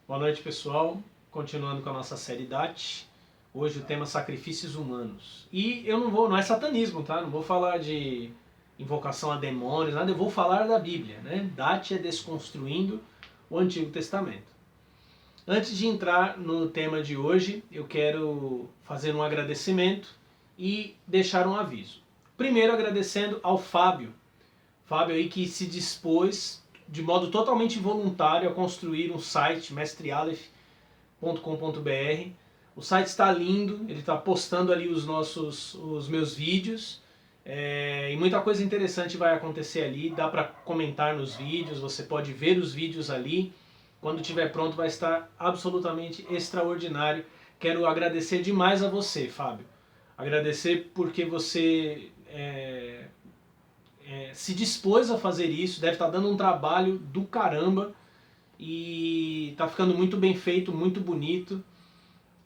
Boa noite, pessoal. Continuando com a nossa série DAT. Hoje o tema sacrifícios humanos. E eu não é satanismo, tá? Não vou falar de invocação a demônios, nada. Eu vou falar da Bíblia, né? DAT é desconstruindo o Antigo Testamento. Antes de entrar no tema de hoje, eu quero fazer um agradecimento e deixar um aviso. Primeiro agradecendo ao Fábio. Fábio aí que se dispôs de modo totalmente voluntário a construir um site, mestrealef.com.br. O site está lindo, ele está postando ali os meus vídeos, e muita coisa interessante vai acontecer ali, dá para comentar nos vídeos, você pode ver os vídeos ali. Quando estiver pronto vai estar absolutamente extraordinário. Quero agradecer demais a você, Fábio. Agradecer porque você se dispôs a fazer isso, deve estar dando um trabalho do caramba e está ficando muito bem feito, muito bonito.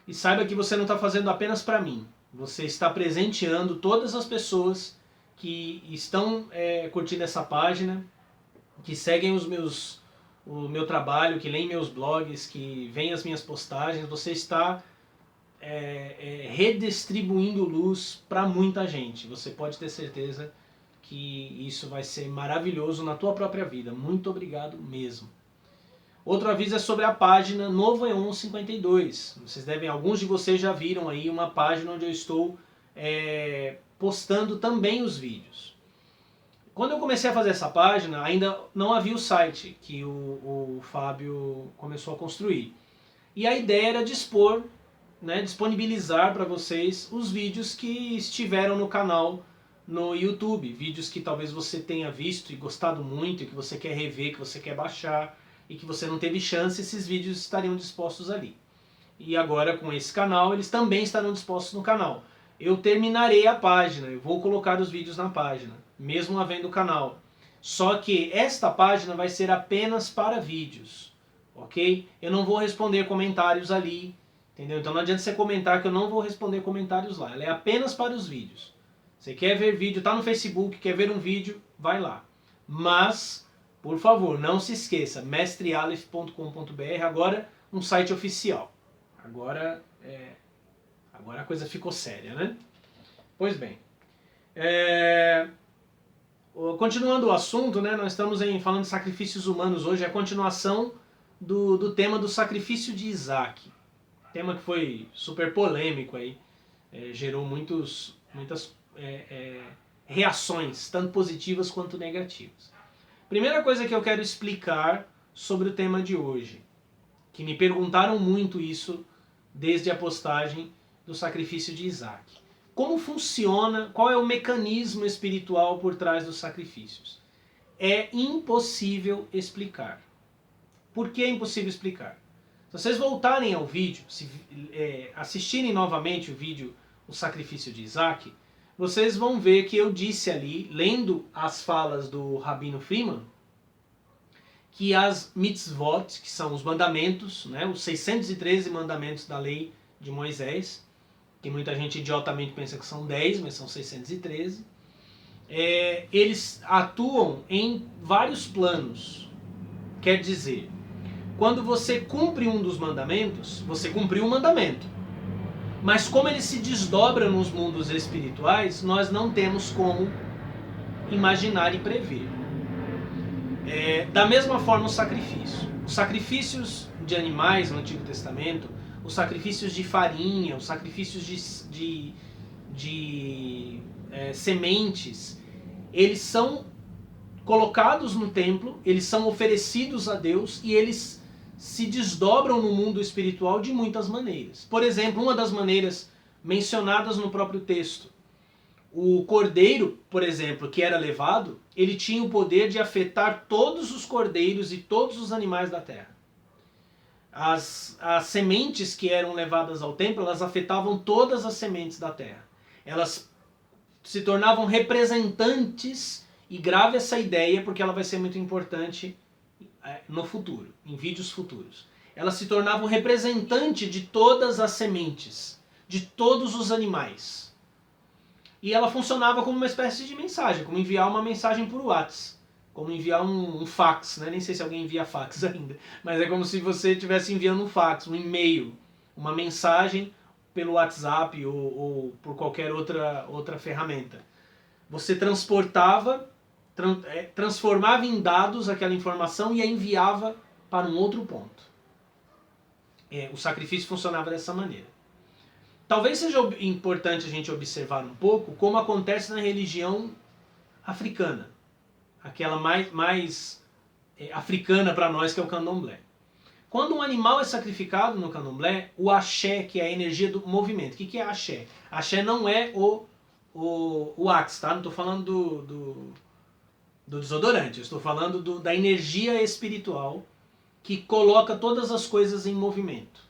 E saiba que você não está fazendo apenas para mim, você está presenteando todas as pessoas que estão curtindo essa página, que seguem o meu trabalho, que leem meus blogs, que veem as minhas postagens. Você está redistribuindo luz para muita gente. Você pode ter certeza que isso vai ser maravilhoso na tua própria vida. Muito obrigado mesmo. Outro aviso é sobre a página Novo Eon 52. Alguns de vocês já viram aí uma página onde eu estou postando também os vídeos. Quando eu comecei a fazer essa página, ainda não havia o site que o Fábio começou a construir. E a ideia era disponibilizar para vocês os vídeos que estiveram no canal no YouTube, vídeos que talvez você tenha visto e gostado muito, e que você quer rever, que você quer baixar, e que você não teve chance, esses vídeos estariam dispostos ali. E agora com esse canal, eles também estarão dispostos no canal. Eu terminarei a página, eu vou colocar os vídeos na página, mesmo havendo o canal. Só que esta página vai ser apenas para vídeos, ok? Eu não vou responder comentários ali, entendeu? Então não adianta você comentar que eu não vou responder comentários lá, ela é apenas para os vídeos. Você quer ver vídeo, tá no Facebook, quer ver um vídeo, vai lá. Mas, por favor, não se esqueça, mestrealef.com.br, agora um site oficial. Agora a coisa ficou séria, né? Pois bem. Continuando o assunto, né, nós estamos falando de sacrifícios humanos hoje, é a continuação do tema do sacrifício de Isaac. Tema que foi super polêmico aí, gerou muitas reações, tanto positivas quanto negativas. Primeira coisa que eu quero explicar sobre o tema de hoje, que me perguntaram muito isso desde a postagem do sacrifício de Isaac. Como funciona, qual é o mecanismo espiritual por trás dos sacrifícios? É impossível explicar. Por que é impossível explicar? Se vocês voltarem ao vídeo, assistirem novamente o vídeo O Sacrifício de Isaac, vocês vão ver que eu disse ali, lendo as falas do Rabino Freeman, que as mitzvot, que são os mandamentos, né, os 613 mandamentos da lei de Moisés, que muita gente idiotamente pensa que são 10, mas são 613, eles atuam em vários planos. Quer dizer, quando você cumpre um dos mandamentos, você cumpriu o mandamento. Mas como ele se desdobra nos mundos espirituais, nós não temos como imaginar e prever. Da mesma forma o sacrifício. Os sacrifícios de animais no Antigo Testamento, os sacrifícios de farinha, os sacrifícios de sementes, eles são colocados no templo, eles são oferecidos a Deus e eles se desdobram no mundo espiritual de muitas maneiras. Por exemplo, uma das maneiras mencionadas no próprio texto, o cordeiro, por exemplo, que era levado, ele tinha o poder de afetar todos os cordeiros e todos os animais da terra. As sementes que eram levadas ao templo, elas afetavam todas as sementes da terra. Elas se tornavam representantes, e grave essa ideia porque ela vai ser muito importante no futuro, em vídeos futuros. Elas se tornavam representante de todas as sementes, de todos os animais. E ela funcionava como uma espécie de mensagem, como enviar uma mensagem por WhatsApp. como enviar um fax, né? Nem sei se alguém envia fax ainda, mas é como se você estivesse enviando um fax, um e-mail, uma mensagem pelo WhatsApp ou por qualquer outra ferramenta. Você transformava em dados aquela informação e a enviava para um outro ponto. O sacrifício funcionava dessa maneira. Talvez seja importante a gente observar um pouco como acontece na religião africana, aquela mais africana para nós, que é o candomblé. Quando um animal é sacrificado no candomblé, o axé, que é a energia do movimento. O que é axé? Axé não é o axe, tá? Não estou falando do desodorante, eu estou falando da energia espiritual que coloca todas as coisas em movimento.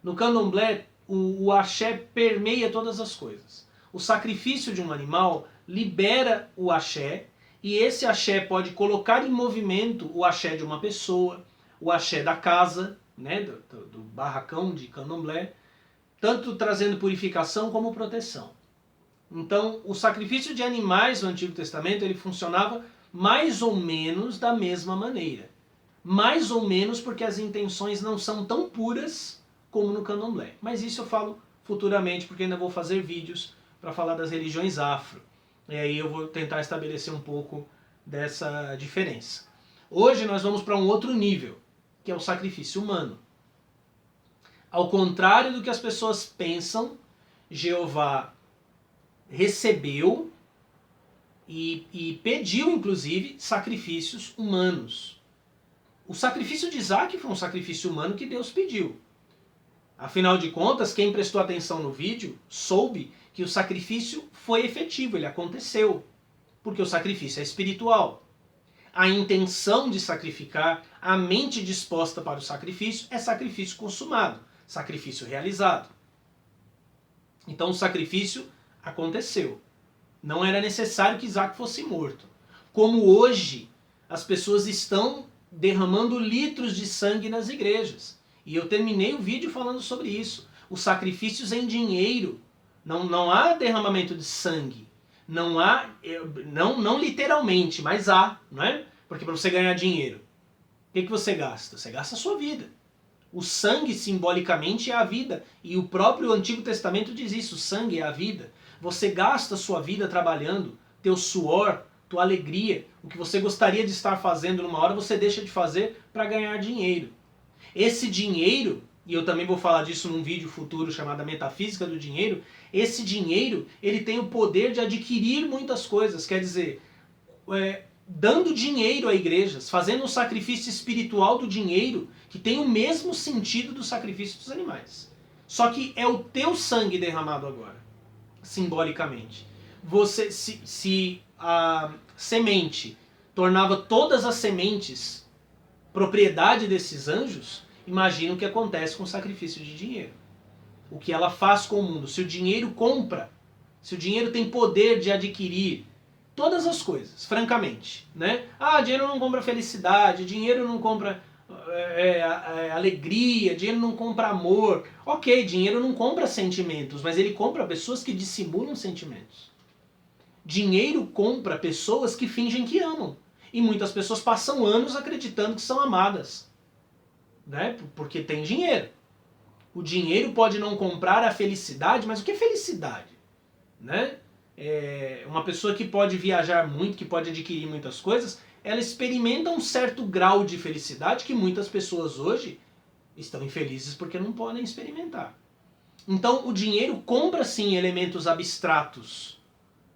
No candomblé, o axé permeia todas as coisas. O sacrifício de um animal libera o axé, e esse axé pode colocar em movimento o axé de uma pessoa, o axé da casa, né, do barracão de candomblé, tanto trazendo purificação como proteção. Então, o sacrifício de animais no Antigo Testamento ele funcionava mais ou menos da mesma maneira. Mais ou menos porque as intenções não são tão puras como no candomblé. Mas isso eu falo futuramente, porque ainda vou fazer vídeos para falar das religiões afro. E aí eu vou tentar estabelecer um pouco dessa diferença. Hoje nós vamos para um outro nível, que é o sacrifício humano. Ao contrário do que as pessoas pensam, Jeová recebeu e pediu, inclusive, sacrifícios humanos. O sacrifício de Isaac foi um sacrifício humano que Deus pediu. Afinal de contas, quem prestou atenção no vídeo soube que o sacrifício foi efetivo, ele aconteceu. Porque o sacrifício é espiritual. A intenção de sacrificar, a mente disposta para o sacrifício, é sacrifício consumado, sacrifício realizado. Então o sacrifício aconteceu. Não era necessário que Isaac fosse morto. Como hoje as pessoas estão derramando litros de sangue nas igrejas. E eu terminei o vídeo falando sobre isso. Os sacrifícios em dinheiro. Não há derramamento de sangue. Não há, não literalmente, mas há, não é? Porque para você ganhar dinheiro, o que você gasta? Você gasta a sua vida. O sangue simbolicamente é a vida. E o próprio Antigo Testamento diz isso, o sangue é a vida. Você gasta a sua vida trabalhando, teu suor, tua alegria, o que você gostaria de estar fazendo numa hora, você deixa de fazer para ganhar dinheiro. Esse dinheiro, e eu também vou falar disso num vídeo futuro chamado Metafísica do Dinheiro, esse dinheiro ele tem o poder de adquirir muitas coisas, quer dizer, dando dinheiro a igrejas, fazendo um sacrifício espiritual do dinheiro que tem o mesmo sentido do sacrifício dos animais. Só que é o teu sangue derramado agora, simbolicamente. Se a semente tornava todas as sementes propriedade desses anjos, imagina o que acontece com o sacrifício de dinheiro. O que ela faz com o mundo. Se o dinheiro compra, se o dinheiro tem poder de adquirir todas as coisas, francamente, né? Dinheiro não compra felicidade, dinheiro não compra alegria, dinheiro não compra amor. Ok, dinheiro não compra sentimentos, mas ele compra pessoas que dissimulam sentimentos. Dinheiro compra pessoas que fingem que amam. E muitas pessoas passam anos acreditando que são amadas, né? Porque tem dinheiro. O dinheiro pode não comprar a felicidade, mas o que é felicidade? Né? Uma pessoa que pode viajar muito, que pode adquirir muitas coisas, ela experimenta um certo grau de felicidade que muitas pessoas hoje estão infelizes porque não podem experimentar. Então o dinheiro compra sim elementos abstratos,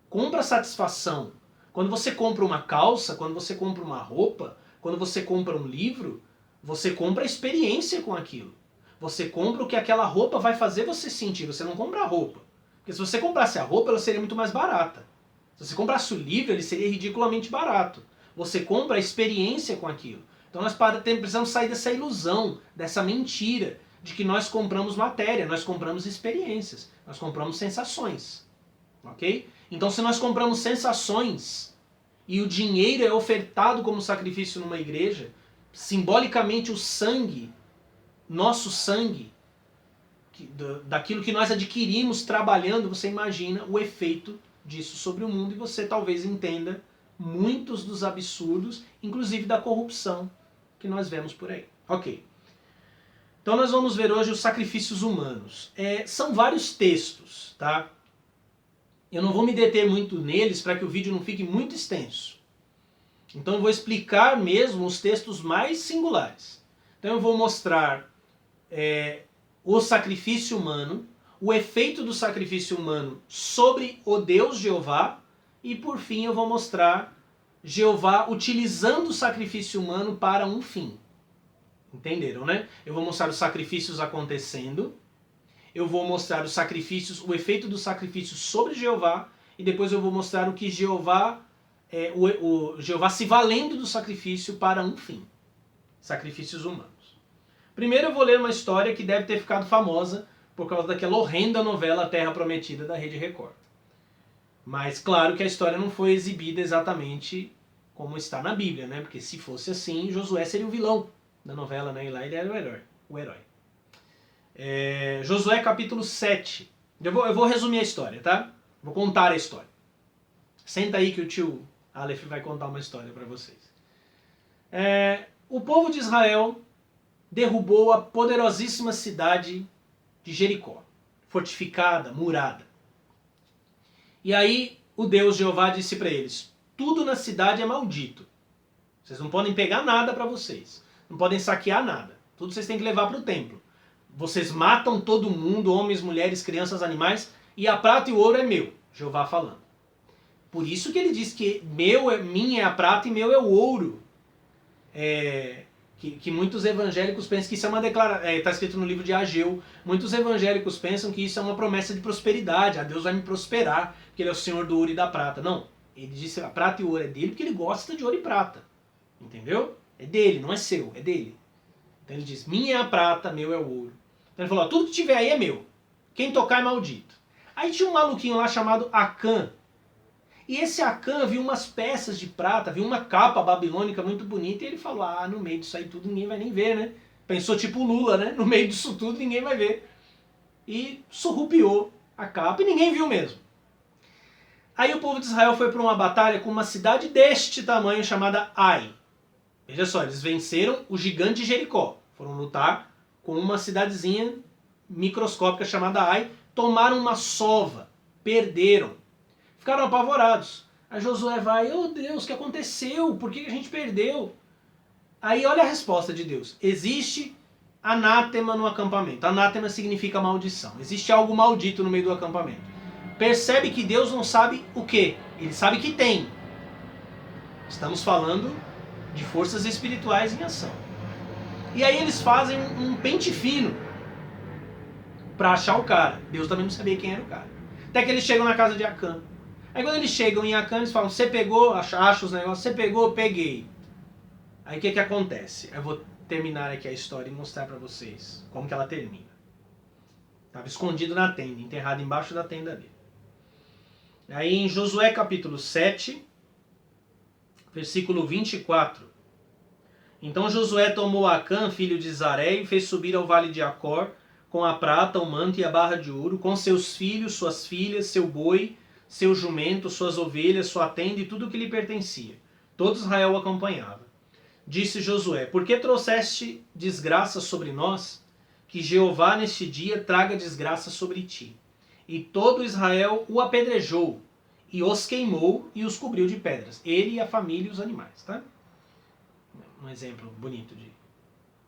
compra satisfação. Quando você compra uma calça, quando você compra uma roupa, quando você compra um livro, você compra a experiência com aquilo. Você compra o que aquela roupa vai fazer você sentir, você não compra a roupa. Porque se você comprasse a roupa, ela seria muito mais barata. Se você comprasse o livro, ele seria ridiculamente barato. Você compra a experiência com aquilo. Então nós precisamos sair dessa ilusão, dessa mentira, de que nós compramos matéria, nós compramos experiências, nós compramos sensações. Ok? Então se nós compramos sensações e o dinheiro é ofertado como sacrifício numa igreja, simbolicamente o sangue, nosso sangue, daquilo que nós adquirimos trabalhando, você imagina o efeito disso sobre o mundo e você talvez entenda muitos dos absurdos, inclusive da corrupção que nós vemos por aí. Ok. Então nós vamos ver hoje os sacrifícios humanos. São vários textos, tá? Eu não vou me deter muito neles para que o vídeo não fique muito extenso. Então eu vou explicar mesmo os textos mais singulares. Então eu vou mostrar o sacrifício humano, o efeito do sacrifício humano sobre o Deus Jeová, e por fim eu vou mostrar Jeová utilizando o sacrifício humano para um fim. Entenderam, né? Eu vou mostrar os sacrifícios acontecendo, eu vou mostrar os sacrifícios, o efeito dos sacrifícios sobre Jeová, e depois eu vou mostrar o que Jeová, Jeová se valendo do sacrifício para um fim. Sacrifícios humanos. Primeiro eu vou ler uma história que deve ter ficado famosa por causa daquela horrenda novela Terra Prometida da Rede Record. Mas claro que a história não foi exibida exatamente como está na Bíblia, né? Porque se fosse assim, Josué seria o vilão da novela, né? E lá ele era o herói. Josué capítulo 7. Eu vou resumir a história, tá? Vou contar a história. Senta aí que o tio Aleph vai contar uma história para vocês. O povo de Israel derrubou a poderosíssima cidade de Jericó, fortificada, murada. E aí o Deus Jeová disse para eles: tudo na cidade é maldito. Vocês não podem pegar nada para vocês. Não podem saquear nada. Tudo vocês têm que levar para o templo. Vocês matam todo mundo, homens, mulheres, crianças, animais, e a prata e o ouro é meu. Jeová falando. Por isso que ele diz que minha é a prata e meu é o ouro. Que muitos evangélicos pensam que isso é uma declaração. Está escrito no livro de Ageu. Muitos evangélicos pensam que isso é uma promessa de prosperidade. Deus vai me prosperar, porque ele é o Senhor do ouro e da prata. Não. Ele disse que a prata e o ouro é dele porque ele gosta de ouro e prata. Entendeu? É dele, não é seu, é dele. Então ele diz: minha é a prata, meu é o ouro. Então ele falou: tudo que tiver aí é meu. Quem tocar é maldito. Aí tinha um maluquinho lá chamado Acã. E esse Acã viu umas peças de prata, viu uma capa babilônica muito bonita, e ele falou: no meio disso aí tudo ninguém vai nem ver, né? Pensou tipo Lula, né? No meio disso tudo ninguém vai ver. E surrupiou a capa e ninguém viu mesmo. Aí o povo de Israel foi para uma batalha com uma cidade deste tamanho chamada Ai. Veja só, eles venceram o gigante de Jericó. Foram lutar com uma cidadezinha microscópica chamada Ai, tomaram uma sova, perderam. Ficaram apavorados. Aí Josué vai: oh Deus, o que aconteceu? Por que a gente perdeu? Aí olha a resposta de Deus. Existe anátema no acampamento. Anátema significa maldição. Existe algo maldito no meio do acampamento. Percebe que Deus não sabe o que. Ele sabe que tem. Estamos falando de forças espirituais em ação. E aí eles fazem um pente fino para achar o cara. Deus também não sabia quem era o cara. Até que eles chegam na casa de Acã. Aí quando eles chegam em Acã, eles falam: você pegou? Acha os negócios. Você pegou? Peguei. Aí o que acontece? Eu vou terminar aqui a história e mostrar para vocês como que ela termina. Estava escondido na tenda, enterrado embaixo da tenda dele. Aí em Josué capítulo 7, versículo 24. Então Josué tomou Acã, filho de Zaré, e fez subir ao vale de Acor, com a prata, o manto e a barra de ouro, com seus filhos, suas filhas, seu boi, seu jumento, suas ovelhas, sua tenda e tudo o que lhe pertencia. Todo Israel o acompanhava. Disse Josué: por que trouxeste desgraça sobre nós? Que Jeová neste dia traga desgraça sobre ti. E todo Israel o apedrejou, e os queimou e os cobriu de pedras. Ele e a família e os animais, tá? Um exemplo bonito de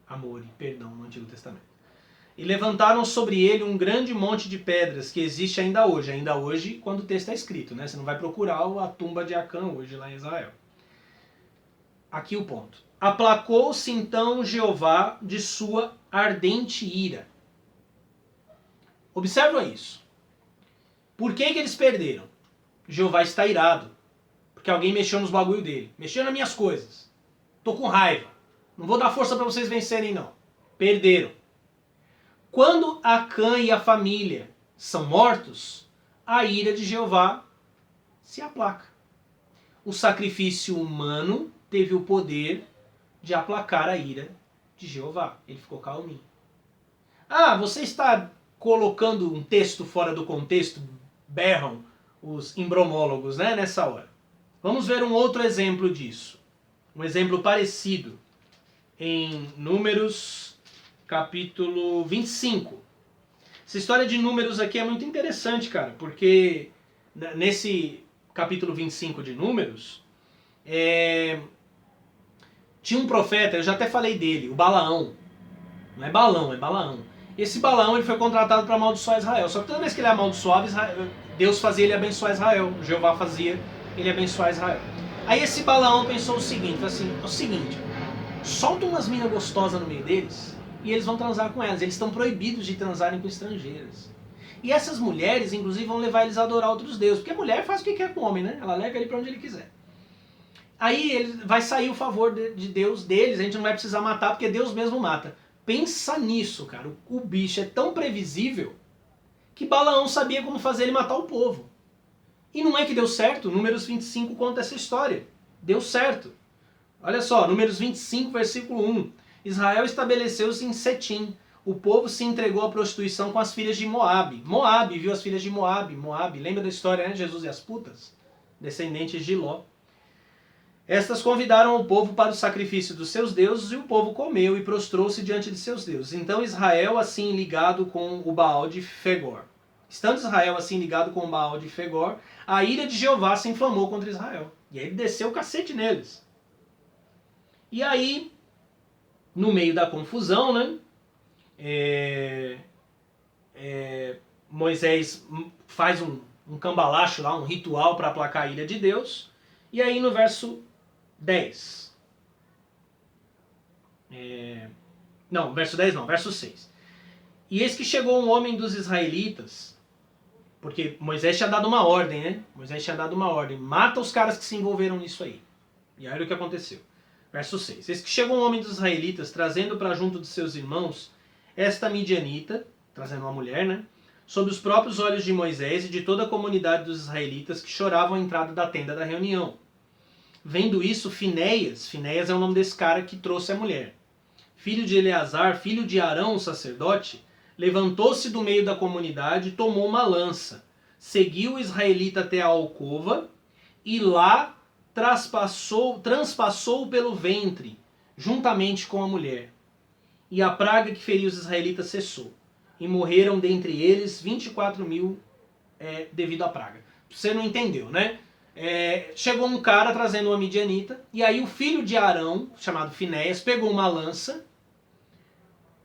amor e perdão no Antigo Testamento. E levantaram sobre ele um grande monte de pedras que existe ainda hoje quando o texto é escrito, né? Você não vai procurar a tumba de Acã hoje lá em Israel. Aqui o ponto. Aplacou-se então Jeová de sua ardente ira. Observa isso. Por que eles perderam? Jeová está irado. Porque alguém mexeu nos bagulho dele. Mexeu nas minhas coisas. Tô com raiva. Não vou dar força para vocês vencerem, não. Perderam. Quando Acã e a família são mortos, a ira de Jeová se aplaca. O sacrifício humano teve o poder de aplacar a ira de Jeová. Ele ficou calminho. Você está colocando um texto fora do contexto? Berram os imbromólogos, né, nessa hora. Vamos ver um outro exemplo disso. Um exemplo parecido em Números capítulo 25. Essa história de Números aqui é muito interessante, cara, porque nesse capítulo 25 de Números, tinha um profeta, eu já até falei dele, o Balaão. Não é Balão, é Balaão. Esse Balaão ele foi contratado para amaldiçoar Israel. Só que toda vez que ele amaldiçoava, Deus fazia ele abençoar Israel. Jeová fazia ele abençoar Israel. Aí esse Balaão pensou o seguinte, assim, é o seguinte, solta umas minas gostosas no meio deles e eles vão transar com elas. Eles estão proibidos de transarem com estrangeiras. E essas mulheres, inclusive, vão levar eles a adorar outros deuses. Porque a mulher faz o que quer com o homem, né? Ela leva ele para onde ele quiser. Aí ele vai sair o favor de Deus deles, a gente não vai precisar matar, porque Deus mesmo mata. Pensa nisso, cara. O bicho é tão previsível que Balaão sabia como fazer ele matar o povo. E não é que deu certo? Números 25 conta essa história. Deu certo. Olha só, Números 25, versículo 1. Israel estabeleceu-se em Setim. O povo se entregou à prostituição com as filhas de Moabe. Moabe viu as filhas de Moabe. Moabe, lembra da história, né? Jesus e as putas? Descendentes de Ló. Estas convidaram o povo para o sacrifício dos seus deuses, e o povo comeu e prostrou-se diante de seus deuses. Então Israel assim ligado com o Baal de Fegor. Estando Israel assim ligado com o Baal de Fegor, a ira de Jeová se inflamou contra Israel. E aí ele desceu o cacete neles. E aí, no meio da confusão, né, Moisés faz um cambalacho lá, um ritual para aplacar a ira de Deus. E aí no verso 10. Não, verso 10 não, verso 6. E eis que chegou um homem dos israelitas, porque Moisés tinha dado uma ordem, né? Moisés tinha dado uma ordem, mata os caras que se envolveram nisso aí. E aí olha o que aconteceu. Verso 6. Eis que chegou um homem dos israelitas, trazendo para junto de seus irmãos esta midianita, trazendo uma mulher, né? Sob os próprios olhos de Moisés e de toda a comunidade dos israelitas que choravam à entrada da tenda da reunião. Vendo isso, Finéias é o nome desse cara que trouxe a mulher, filho de Eleazar, filho de Arão, o sacerdote, levantou-se do meio da comunidade e tomou uma lança. Seguiu o israelita até a alcova e lá transpassou pelo ventre, juntamente com a mulher. E a praga que feriu os israelitas cessou. E morreram dentre eles 24.000 devido à praga. Você não entendeu, né? Chegou um cara trazendo uma midianita, e aí o filho de Arão, chamado Finéias, pegou uma lança,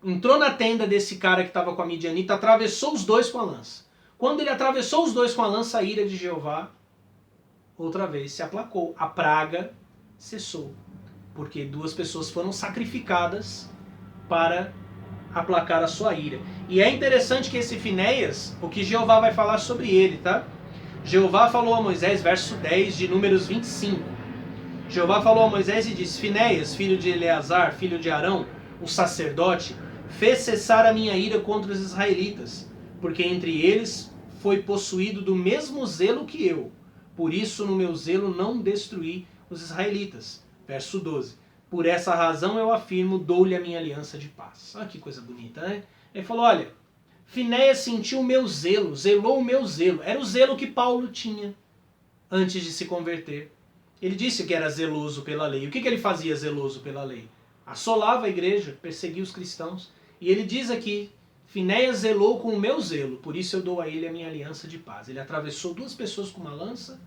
entrou na tenda desse cara que estava com a midianita, atravessou os dois com a lança. Quando ele atravessou os dois com a lança, a ira de Jeová outra vez se aplacou. A praga cessou, porque duas pessoas foram sacrificadas para aplacar a sua ira. E é interessante que esse Finéias, o que Jeová vai falar sobre ele, tá? Jeová falou a Moisés, verso 10 de Números 25. Jeová falou a Moisés e disse: Finéias, filho de Eleazar, filho de Arão, o sacerdote, fez cessar a minha ira contra os israelitas, porque entre eles foi possuído do mesmo zelo que eu. Por isso, no meu zelo, não destruí os israelitas. Verso 12. Por essa razão eu afirmo, dou-lhe a minha aliança de paz. Olha que coisa bonita, né? Ele falou, olha, Finéias sentiu o meu zelo, zelou o meu zelo. Era o zelo que Paulo tinha antes de se converter. Ele disse que era zeloso pela lei. O que ele fazia zeloso pela lei? Assolava a igreja, perseguia os cristãos. E ele diz aqui, Finéias zelou com o meu zelo, por isso eu dou a ele a minha aliança de paz. Ele atravessou duas pessoas com uma lança,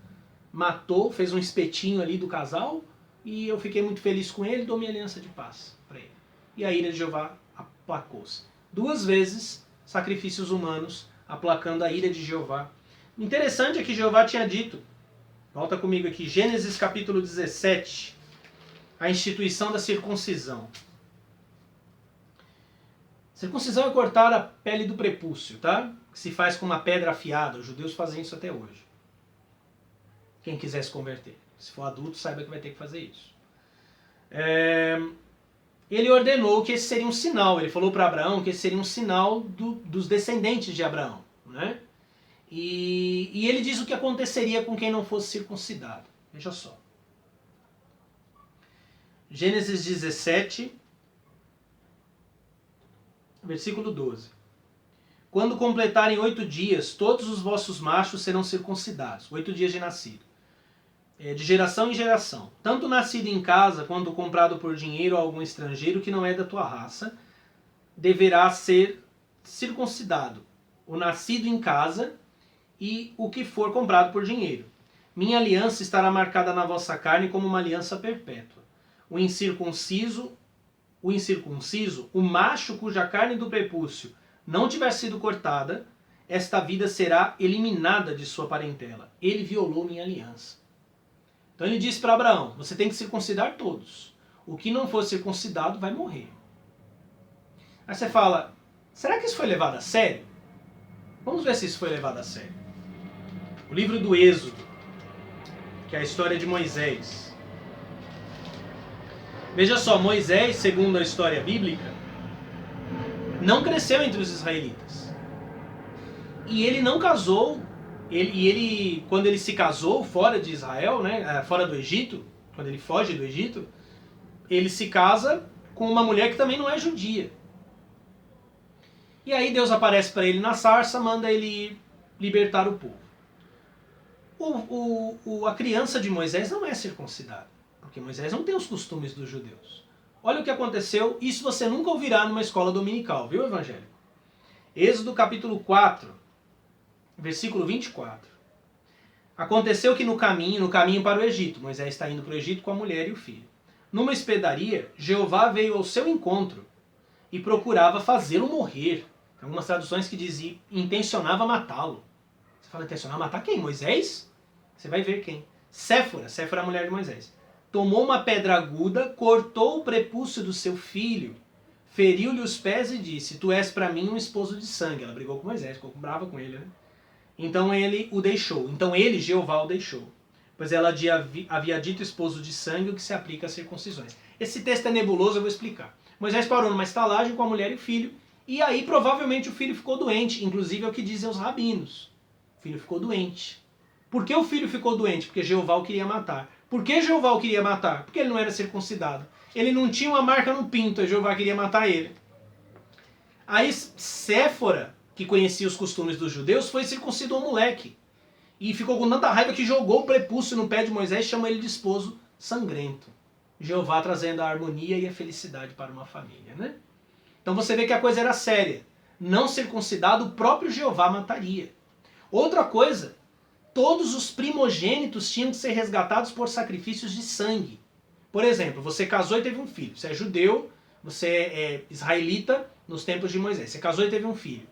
matou, fez um espetinho ali do casal, e eu fiquei muito feliz com ele, dou minha aliança de paz para ele. E a ira de Jeová aplacou-se. Duas vezes, sacrifícios humanos aplacando a ira de Jeová. Interessante é que Jeová tinha dito, volta comigo aqui, Gênesis capítulo 17, a instituição da circuncisão. Circuncisão é cortar a pele do prepúcio, tá? Que se faz com uma pedra afiada. Os judeus fazem isso até hoje. Quem quiser se converter. Se for adulto, saiba que vai ter que fazer isso. Ele ordenou que esse seria um sinal. Ele falou para Abraão que esse seria um sinal dos descendentes de Abraão, né? E ele diz o que aconteceria com quem não fosse circuncidado. Veja só. Gênesis 17, versículo 12. Quando completarem 8 dias, todos os vossos machos serão circuncidados. 8 dias de nascido. de geração em geração, tanto nascido em casa quanto comprado por dinheiro a algum estrangeiro que não é da tua raça, deverá ser circuncidado, o nascido em casa e o que for comprado por dinheiro. Minha aliança estará marcada na vossa carne como uma aliança perpétua. O incircunciso, o macho cuja carne do prepúcio não tiver sido cortada, esta vida será eliminada de sua parentela. Ele violou minha aliança. Então ele disse para Abraão, você tem que circuncidar todos. O que não for circuncidado vai morrer. Aí você fala, será que isso foi levado a sério? Vamos ver se isso foi levado a sério. O livro do Êxodo, que é a história de Moisés. Veja só, Moisés, segundo a história bíblica, não cresceu entre os israelitas. E ele não casou, quando ele se casou fora de Israel, né, fora do Egito, quando ele foge do Egito, ele se casa com uma mulher que também não é judia. E aí Deus aparece para ele na sarça, manda ele ir libertar o povo. A criança de Moisés não é circuncidada, porque Moisés não tem os costumes dos judeus. Olha o que aconteceu, isso você nunca ouvirá numa escola dominical, viu, evangélico? Êxodo capítulo 4, versículo 24. Aconteceu que no caminho para o Egito, Moisés está indo para o Egito com a mulher e o filho. Numa hospedaria, Jeová veio ao seu encontro e procurava fazê-lo morrer. Tem algumas traduções que dizem intencionava matá-lo. Você fala, intencionava matar quem? Moisés? Você vai ver quem. Séfora é a mulher de Moisés. Tomou uma pedra aguda, cortou o prepúcio do seu filho, feriu-lhe os pés e disse, tu és para mim um esposo de sangue. Ela brigou com Moisés, ficou brava com ele, né? Então ele o deixou. Então ele, Jeová, o deixou. Pois ela havia dito esposo de sangue, o que se aplica às circuncisões. Esse texto é nebuloso, eu vou explicar. Moisés parou numa estalagem com a mulher e o filho, e aí provavelmente o filho ficou doente, inclusive é o que dizem os rabinos. O filho ficou doente. Por que o filho ficou doente? Porque Jeová o queria matar. Por que Jeová o queria matar? Porque ele não era circuncidado. Ele não tinha uma marca no pinto, e Jeová queria matar ele. Aí Séfora, que conhecia os costumes dos judeus, foi circuncidar o moleque. E ficou com tanta raiva que jogou o prepúcio no pé de Moisés e chamou ele de esposo sangrento. Jeová trazendo a harmonia e a felicidade para uma família, né? Então você vê que a coisa era séria. Não circuncidado, o próprio Jeová mataria. Outra coisa, todos os primogênitos tinham que ser resgatados por sacrifícios de sangue. Por exemplo, você casou e teve um filho. Você é judeu, você é israelita nos tempos de Moisés. Você casou e teve um filho.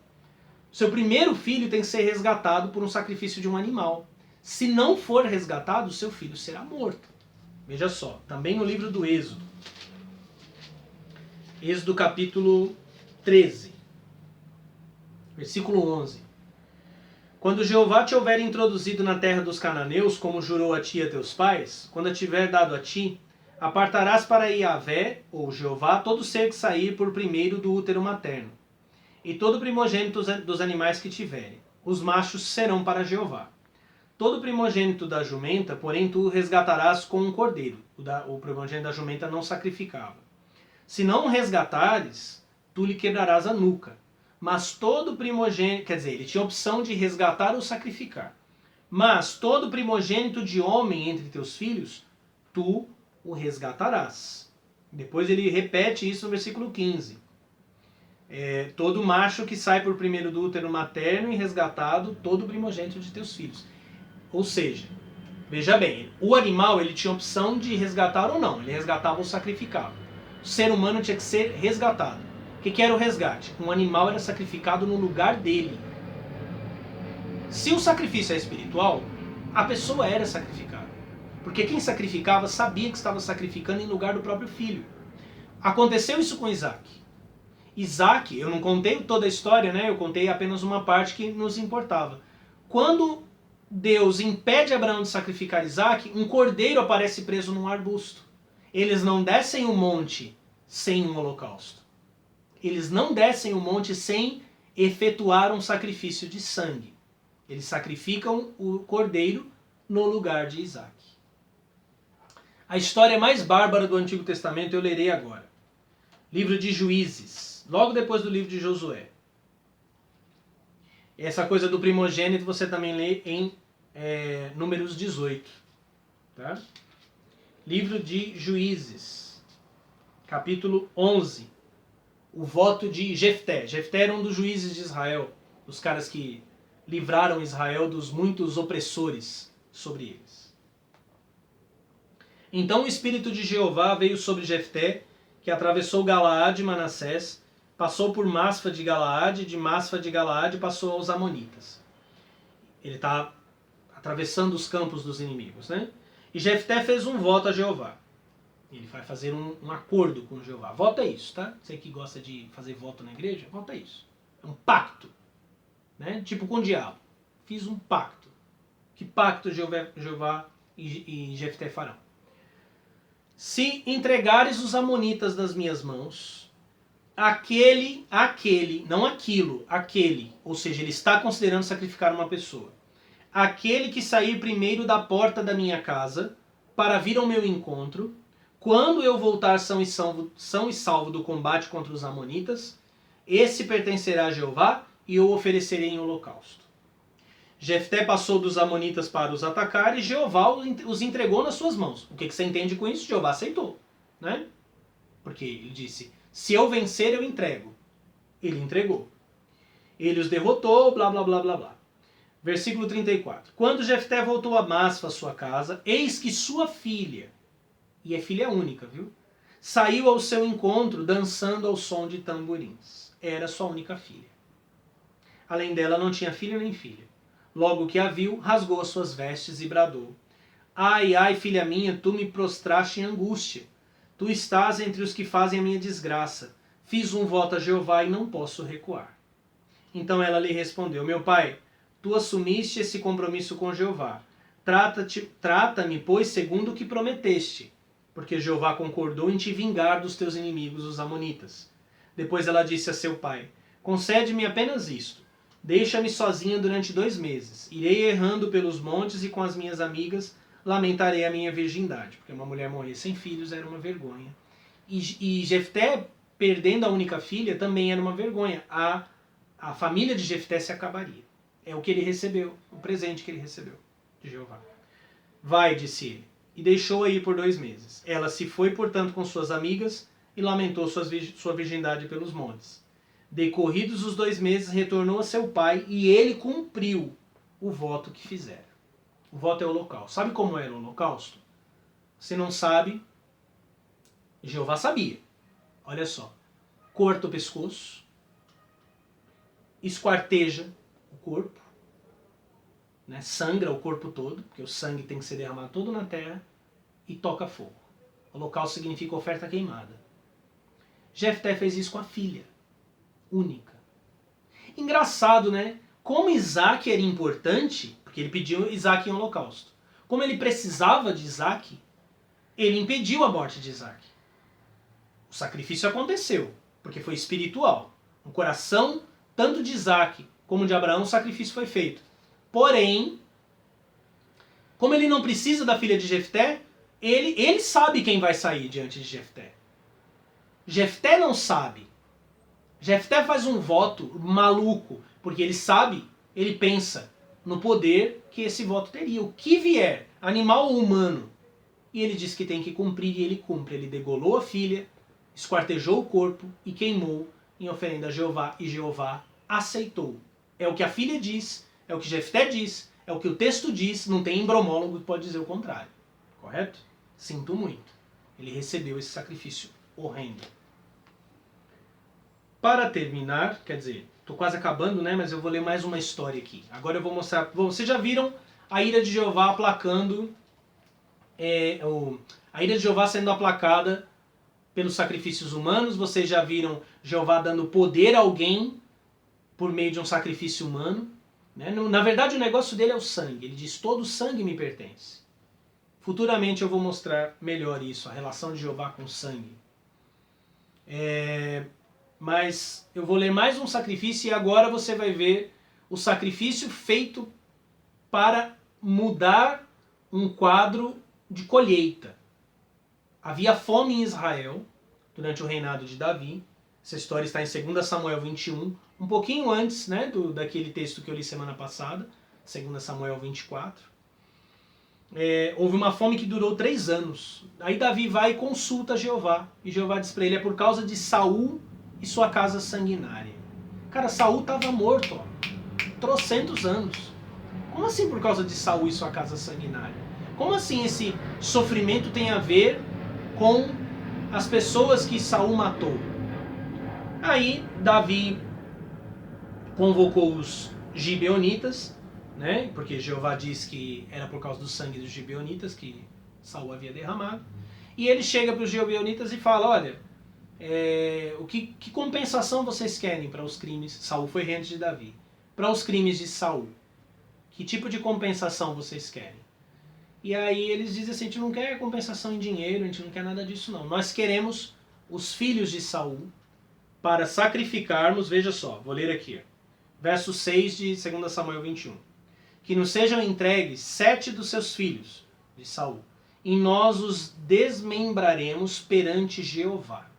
Seu primeiro filho tem que ser resgatado por um sacrifício de um animal. Se não for resgatado, seu filho será morto. Veja só, também no livro do Êxodo. Êxodo capítulo 13, versículo 11. Quando Jeová te houver introduzido na terra dos cananeus, como jurou a ti e a teus pais, quando a tiver dado a ti, apartarás para Yahvé, ou Jeová, todo ser que sair por primeiro do útero materno, e todo primogênito dos animais que tiverem. Os machos serão para Jeová. Todo primogênito da jumenta, porém, tu resgatarás com um cordeiro. O primogênito da jumenta não sacrificava. Se não o resgatares, tu lhe quebrarás a nuca. Mas todo primogênito, quer dizer, ele tinha a opção de resgatar ou sacrificar. Mas todo primogênito de homem entre teus filhos, tu o resgatarás. Depois ele repete isso no versículo 15. Todo macho que sai por primeiro do útero materno e resgatado, todo primogênito de teus filhos. Ou seja, veja bem, o animal ele tinha a opção de resgatar ou não. Ele resgatava ou sacrificava. O ser humano tinha que ser resgatado. O que era o resgate? Um animal era sacrificado no lugar dele. Se o sacrifício é espiritual, a pessoa era sacrificada. Porque quem sacrificava sabia que estava sacrificando em lugar do próprio filho. Aconteceu isso com Isaac. Isaac, eu não contei toda a história, né? Eu contei apenas uma parte que nos importava. Quando Deus impede Abraão de sacrificar Isaac, um cordeiro aparece preso num arbusto. Eles não descem o monte sem um holocausto. Eles não descem o monte sem efetuar um sacrifício de sangue. Eles sacrificam o cordeiro no lugar de Isaac. A história mais bárbara do Antigo Testamento eu lerei agora. Livro de Juízes, logo depois do livro de Josué. Essa coisa do primogênito você também lê em Números 18. Tá? Livro de Juízes, capítulo 11. O voto de Jefté. Jefté era um dos juízes de Israel, dos caras que livraram Israel dos muitos opressores sobre eles. Então o Espírito de Jeová veio sobre Jefté, que atravessou Galaade e Manassés, passou por Masfa de Galaade, de Masfa de Galaade passou aos Amonitas. Ele está atravessando os campos dos inimigos, né? E Jefté fez um voto a Jeová. Ele vai fazer um acordo com Jeová. Voto é isso, tá? Você que gosta de fazer voto na igreja, voto é isso. É um pacto, né? Tipo com o diabo. Fiz um pacto. Que pacto Jeová e Jefté farão? Se entregares os amonitas nas minhas mãos, aquele, não aquilo, aquele, ou seja, ele está considerando sacrificar uma pessoa. Aquele que sair primeiro da porta da minha casa para vir ao meu encontro, quando eu voltar são e salvo do combate contra os amonitas, esse pertencerá a Jeová e eu oferecerei em holocausto. Jefté passou dos amonitas para os atacar e Jeová os entregou nas suas mãos. O que você entende com isso? Jeová aceitou, né? Porque ele disse, se eu vencer eu entrego. Ele entregou. Ele os derrotou, blá blá blá blá blá. Versículo 34. Quando Jefté voltou a Masfa, sua casa, eis que sua filha, e é filha única, viu? Saiu ao seu encontro dançando ao som de tamborins. Era sua única filha. Além dela não tinha filho nem filha. Logo que a viu, rasgou as suas vestes e bradou. Ai, ai, filha minha, tu me prostraste em angústia. Tu estás entre os que fazem a minha desgraça. Fiz um voto a Jeová e não posso recuar. Então ela lhe respondeu, meu pai, tu assumiste esse compromisso com Jeová. Trata-me, pois, segundo o que prometeste. Porque Jeová concordou em te vingar dos teus inimigos, os amonitas. Depois ela disse a seu pai, concede-me apenas isto. Deixa-me sozinha durante 2 meses. Irei errando pelos montes e com as minhas amigas lamentarei a minha virgindade. Porque uma mulher morrer sem filhos era uma vergonha. E Jefté, perdendo a única filha, também era uma vergonha. A família de Jefté se acabaria. É o que ele recebeu, o presente que ele recebeu de Jeová. Vai, disse ele, e deixou-a ir por 2 meses. Ela se foi, portanto, com suas amigas e lamentou sua virgindade pelos montes. Decorridos os 2 meses, retornou a seu pai e ele cumpriu o voto que fizera. O voto é o holocausto. Sabe como era o holocausto? Você não sabe, Jeová sabia. Olha só. Corta o pescoço, esquarteja o corpo, né? Sangra o corpo todo, porque o sangue tem que ser derramado todo na terra, e toca fogo. Holocausto significa oferta queimada. Jefté fez isso com a filha única. Engraçado, né? Como Isaac era importante, porque ele pediu Isaac em holocausto. Como ele precisava de Isaac, ele impediu a morte de Isaac. O sacrifício aconteceu, porque foi espiritual. No coração, tanto de Isaac como de Abraão, o sacrifício foi feito. Porém, como ele não precisa da filha de Jefté, ele sabe quem vai sair diante de Jefté. Jefté não sabe. Jefté faz um voto maluco, porque ele sabe, ele pensa no poder que esse voto teria. O que vier, animal ou humano. E ele diz que tem que cumprir, e ele cumpre. Ele degolou a filha, esquartejou o corpo e queimou em oferenda a Jeová, e Jeová aceitou. É o que a filha diz, é o que Jefté diz, é o que o texto diz, não tem embromólogo que pode dizer o contrário. Correto? Sinto muito. Ele recebeu esse sacrifício horrendo. Para terminar, quer dizer, estou quase acabando, né? Mas eu vou ler mais uma história aqui. Agora eu vou mostrar... Bom, vocês já viram a ira de Jeová aplacando... a ira de Jeová sendo aplacada pelos sacrifícios humanos. Vocês já viram Jeová dando poder a alguém por meio de um sacrifício humano. Né? Na verdade, o negócio dele é o sangue. Ele diz, todo sangue me pertence. Futuramente eu vou mostrar melhor isso, a relação de Jeová com o sangue. Mas eu vou ler mais um sacrifício e agora você vai ver o sacrifício feito para mudar um quadro de colheita. Havia fome em Israel durante o reinado de Davi. Essa história está em 2 Samuel 21, um pouquinho antes, né, daquele texto que eu li semana passada, 2 Samuel 24. houve uma fome que durou 3 anos. Aí Davi vai e consulta Jeová. E Jeová diz para ele, é por causa de Saul e sua casa sanguinária. Cara, Saul estava morto, trocentos anos. Como assim por causa de Saul e sua casa sanguinária? Como assim esse sofrimento tem a ver com as pessoas que Saul matou? Aí Davi convocou os gibeonitas, né? Porque Jeová diz que era por causa do sangue dos gibeonitas que Saul havia derramado. E ele chega para os gibeonitas e fala, olha, que compensação vocês querem para os crimes? Saul foi rei de Davi. Para os crimes de Saul. Que tipo de compensação vocês querem? E aí eles dizem assim, a gente não quer compensação em dinheiro, a gente não quer nada disso não. Nós queremos os filhos de Saul para sacrificarmos, veja só, vou ler aqui. Verso 6 de 2 Samuel 21. Que nos sejam entregues 7 dos seus filhos de Saul, e nós os desmembraremos perante Jeová.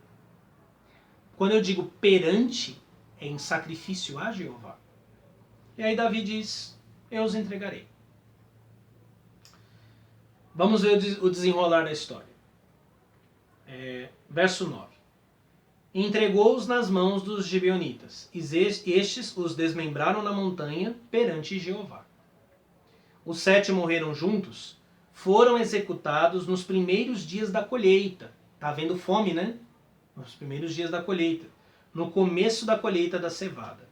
Quando eu digo perante, é em sacrifício a Jeová. E aí Davi diz, eu os entregarei. Vamos ver o desenrolar da história. Verso 9. Entregou-os nas mãos dos gibeonitas, e estes os desmembraram na montanha perante Jeová. Os 7 morreram juntos, foram executados nos primeiros dias da colheita. Está havendo fome, né? Nos primeiros dias da colheita. No começo da colheita da cevada.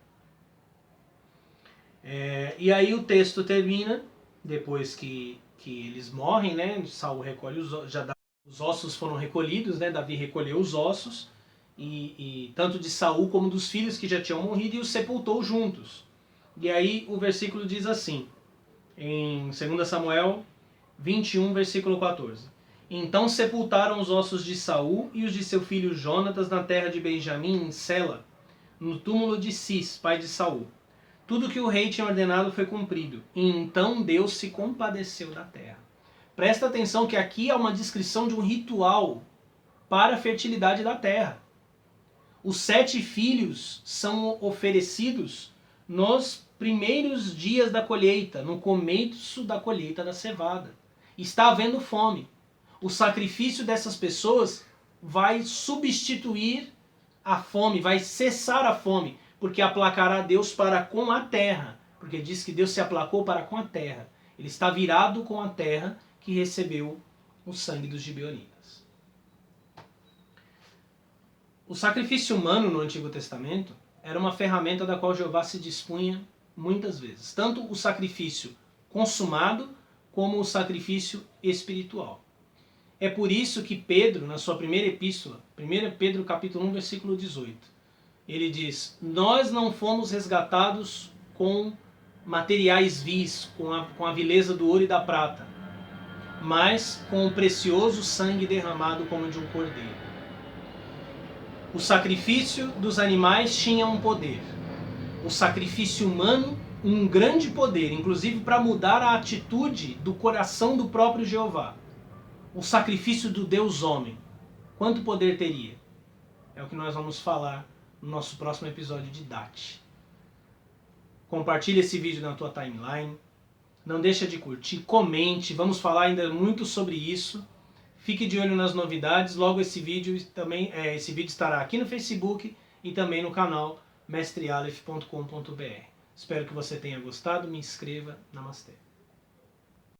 E aí o texto termina, depois que eles morrem, né? Saul recolhe os ossos foram recolhidos, né? Davi recolheu os ossos, e tanto de Saul como dos filhos que já tinham morrido, e os sepultou juntos. E aí o versículo diz assim, em 2 Samuel 21, versículo 14. Então sepultaram os ossos de Saul e os de seu filho Jonatas na terra de Benjamim, em Sela, no túmulo de Cis, pai de Saul. Tudo que o rei tinha ordenado foi cumprido, e então Deus se compadeceu da terra. Presta atenção que aqui há uma descrição de um ritual para a fertilidade da terra. Os 7 filhos são oferecidos nos primeiros dias da colheita, no começo da colheita da cevada. Está havendo fome. O sacrifício dessas pessoas vai substituir a fome, vai cessar a fome, porque aplacará Deus para com a terra, porque diz que Deus se aplacou para com a terra. Ele está virado com a terra que recebeu o sangue dos gibeonitas. O sacrifício humano no Antigo Testamento era uma ferramenta da qual Jeová se dispunha muitas vezes. Tanto o sacrifício consumado, como o sacrifício espiritual. É por isso que Pedro, na sua primeira epístola, 1 Pedro capítulo 1, versículo 18, ele diz, nós não fomos resgatados com materiais vis, com a vileza do ouro e da prata, mas com o precioso sangue derramado como de um cordeiro. O sacrifício dos animais tinha um poder. O sacrifício humano, um grande poder, inclusive para mudar a atitude do coração do próprio Jeová. O sacrifício do Deus homem. Quanto poder teria? É o que nós vamos falar no nosso próximo episódio de DAT. Compartilhe esse vídeo na tua timeline. Não deixa de curtir, comente. Vamos falar ainda muito sobre isso. Fique de olho nas novidades. Logo esse vídeo estará aqui no Facebook e também no canal mestrealef.com.br. Espero que você tenha gostado. Me inscreva. Namastê.